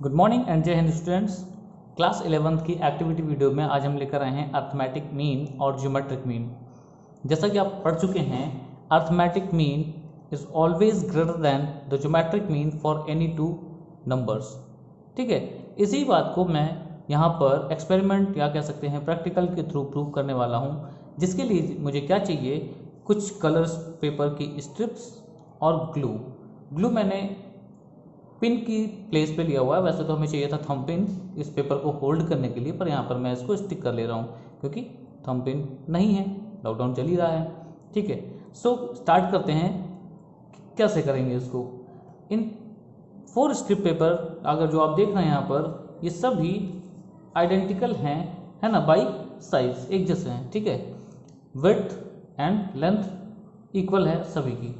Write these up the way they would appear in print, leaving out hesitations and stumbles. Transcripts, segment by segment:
Good morning and जय Hind students. Class 11th की activity video में आज हम लेकर आए हैं अर्थमेटिक मीन और ज्योमेट्रिक मीन। जैसा कि आप पढ़ चुके हैं, arithmetic mean is always greater then the geometric mean for any two numbers. ठीक है, इसी बात को मैं यहाँ पर एक्सपेरिमेंट या कह सकते हैं प्रैक्टिकल के थ्रू प्रूव करने वाला हूँ, जिसके लिए मुझे क्या चाहिए, कुछ कलर्स पेपर की स्ट्रिप्स और ग्लू मैंने पिन की प्लेस पे लिया हुआ है। वैसे तो हमें चाहिए था थंब पिन इस पेपर को होल्ड करने के लिए, पर यहाँ पर मैं इसको स्टिक कर ले रहा हूँ क्योंकि थंब पिन नहीं है, लॉकडाउन चल ही रहा है। ठीक है, सो स्टार्ट करते हैं। कैसे करेंगे इसको? इन 4 स्ट्रिप पेपर अगर जो आप देख रहे हैं यहाँ पर, ये सभी आइडेंटिकल हैं, है ना, बाई साइज एक जैसे हैं। ठीक है, विड्थ एंड लेंथ इक्वल है सभी की,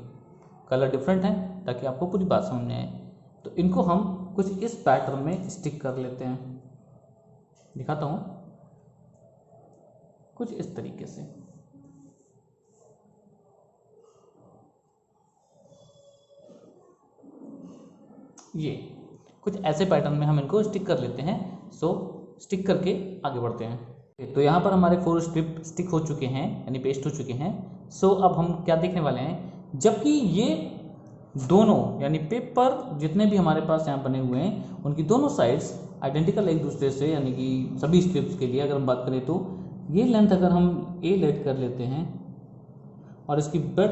कलर डिफरेंट है ताकि आपको पूरी बात समझ में आए। तो इनको हम कुछ इस पैटर्न में स्टिक कर लेते हैं। दिखाता हूं कुछ इस तरीके से। ये कुछ ऐसे पैटर्न में हम इनको स्टिक कर लेते हैं। सो स्टिक करके आगे बढ़ते हैं। तो यहाँ पर हमारे 4 स्ट्रिप स्टिक हो चुके हैं, यानी पेस्ट हो चुके हैं। सो अब हम क्या देखने वाले हैं, जबकि ये दोनों यानी पेपर जितने भी हमारे पास यहाँ बने हुए हैं उनकी दोनों साइड्स आइडेंटिकल एक दूसरे से, यानी कि सभी स्ट्रिप्स के लिए अगर हम बात करें तो ये लेंथ अगर हम ए लेट कर लेते हैं और इसकी ब्रेथ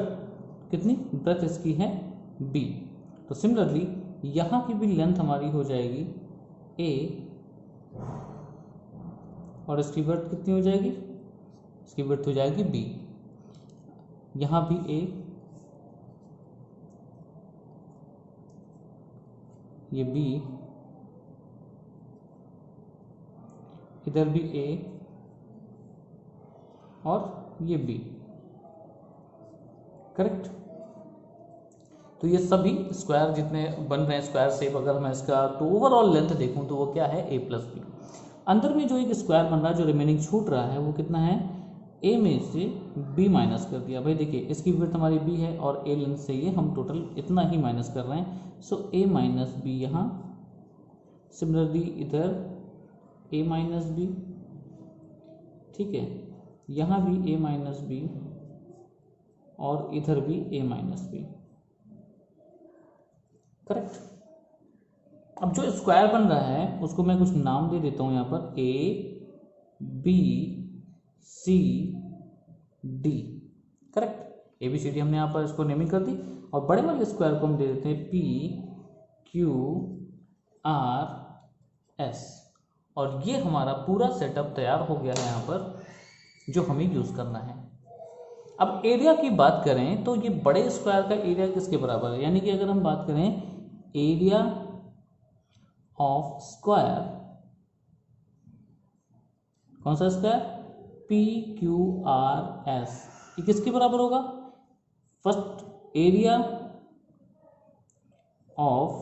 कितनी, ब्रेथ इसकी है बी, तो सिमिलरली यहाँ की भी लेंथ हमारी हो जाएगी ए और इसकी ब्रेथ कितनी हो जाएगी, इसकी ब्रेथ हो जाएगी बी। यहाँ भी ए, ये बी, इधर भी ए और ये बी। करेक्ट। तो ये सभी स्क्वायर जितने बन रहे हैं, स्क्वायर शेप, अगर मैं इसका तो ओवरऑल लेंथ देखूं तो वो क्या है, ए प्लस बी। अंदर में जो एक स्क्वायर बन रहा है, जो रिमेनिंग छूट रहा है, वो कितना है, ए में से बी माइनस कर दिया। भाई देखिए, इसकी विड्थ हमारी बी है और ए लेंथ से ये हम टोटल इतना ही माइनस कर रहे हैं। सो ए माइनस बी यहाँ, सिमिलरली इधर ए माइनस बी। ठीक है, यहाँ भी ए माइनस बी और इधर भी ए माइनस बी। करेक्ट। अब जो स्क्वायर बन रहा है उसको मैं कुछ नाम दे देता हूँ यहाँ पर, A B C D. Correct, A B C D हमने यहाँ पर इसको नेमिंग कर दी। और बड़े वाले स्क्वायर को हम दे देते हैं पी क्यू आर एस। और ये हमारा पूरा सेटअप तैयार हो गया है यहाँ पर, जो हमें यूज़ करना है। अब एरिया की बात करें तो ये बड़े स्क्वायर का एरिया किसके बराबर है, यानी कि अगर हम बात करें एरिया ऑफ स्क्वायर, कौन सा square, P Q R S, ये किसके बराबर होगा, first area of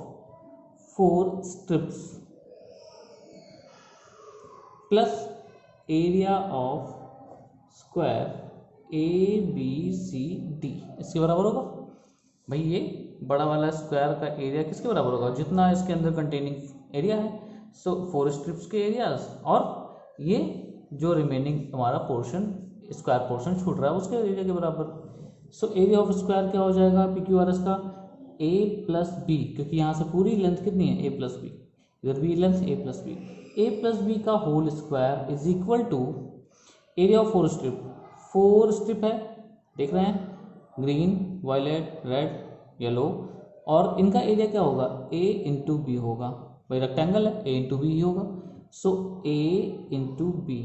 4 strips plus area of square A B C D, इसके बराबर होगा। भाई ये बड़ा वाला स्क्वायर का एरिया किसके बराबर होगा, जितना इसके अंदर कंटेनिंग एरिया है। सो 4 स्ट्रिप्स के एरियाज और ये जो रिमेनिंग हमारा पोर्शन, स्क्वायर पोर्शन छूट रहा है, उसके एरिया के बराबर। सो एरिया ऑफ स्क्वायर क्या हो जाएगा, पी क्यू आर एस का ए प्लस बी, क्योंकि यहाँ से पूरी लेंथ कितनी है, ए प्लस बी, इधर भी length A plus B, A plus B का whole square is equal to area of 4 strip. 4 strip है, देख रहे हैं, ग्रीन वायलेट रेड येलो, और इनका एरिया क्या होगा, ए इंटू बी होगा। भाई रेक्टेंगल है, ए इंटू बी ही होगा। So A into B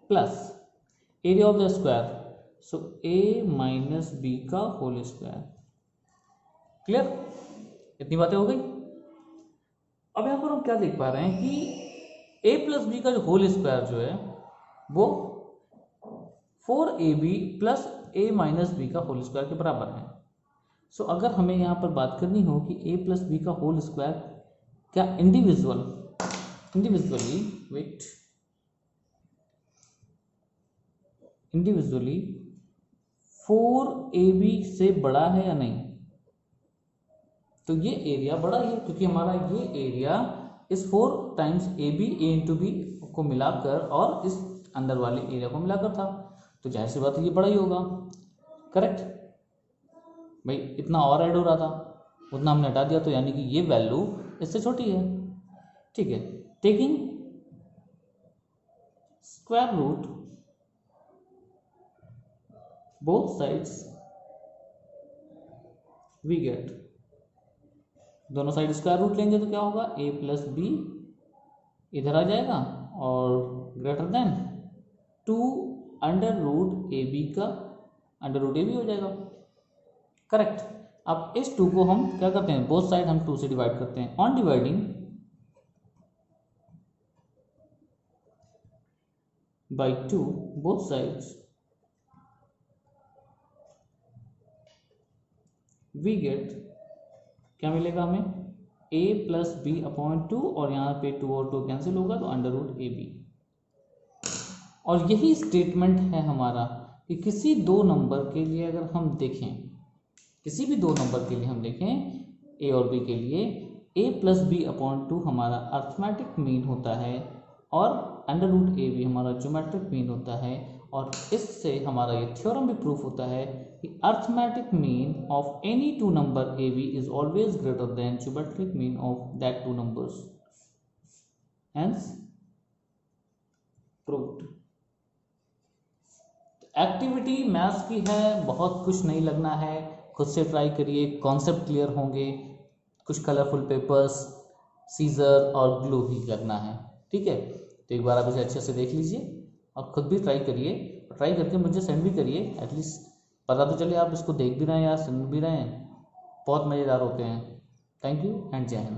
plus area of the square, so A minus B का होल स्क्वायर। क्लियर, इतनी बातें हो गई। अब यहां पर हम क्या देख पा रहे हैं कि ए प्लस बी का जो होल स्क्वायर जो है वो 4ab प्लस ए माइनस बी का होल स्क्वायर के बराबर है। सो अगर हमें यहाँ पर बात करनी हो कि ए प्लस बी का होल स्क्वायर क्या इंडिविजुअली 4ab से बड़ा है या नहीं, तो ये एरिया बड़ा ही है क्योंकि हमारा ये एरिया इस 4 times A B A into B को मिलाकर और इस अंदर वाले एरिया को मिलाकर था, तो जाहिर सी बात है ये बड़ा ही होगा। करेक्ट भाई, इतना और ऐड हो रहा था, उतना हमने हटा दिया, तो यानी कि ये वैल्यू इससे छोटी है। ठीक है, taking square root both sides we get, दोनों साइड स्क्वायर रूट लेंगे तो क्या होगा, a प्लस बी इधर आ जाएगा और greater than 2 under root A B का अंडर रूट ए बी हो जाएगा। करेक्ट। अब इस 2 को हम क्या करते हैं, बोथ साइड हम 2 से डिवाइड करते हैं। On dividing by 2 both sides we get, क्या मिलेगा हमें, a प्लस बी अपॉन 2 और यहाँ पे 2 और 2 कैंसिल होगा तो अंडर रूट ए बी। और यही स्टेटमेंट है हमारा कि किसी दो नंबर के लिए अगर हम देखें, किसी भी दो नंबर के लिए हम देखें a और b के लिए, a प्लस बी अपॉन 2 हमारा अर्थमेटिक मीन होता है और अंडर रूट ए बी हमारा ज्योमेट्रिक मीन होता है। और इससे हमारा ये थ्योरम भी प्रूफ होता है कि arithmetic mean of any two number A B is always greater than geometric mean of that two numbers, hence proved. Activity maths की है, बहुत कुछ नहीं लगना है, खुद से ट्राई करिए, कॉन्सेप्ट क्लियर होंगे, कुछ कलरफुल पेपर्स, सीजर और ग्लू ही लगना है। ठीक है, तो एक बार आप इसे अच्छे से देख लीजिए और खुद भी ट्राई करिए, ट्राई करके मुझे सेंड भी करिए, एटलीस्ट पता तो चले आप इसको देख भी रहे हैं या सुन भी रहे हैं। बहुत मज़ेदार होते हैं। थैंक यू एंड जय हिंद।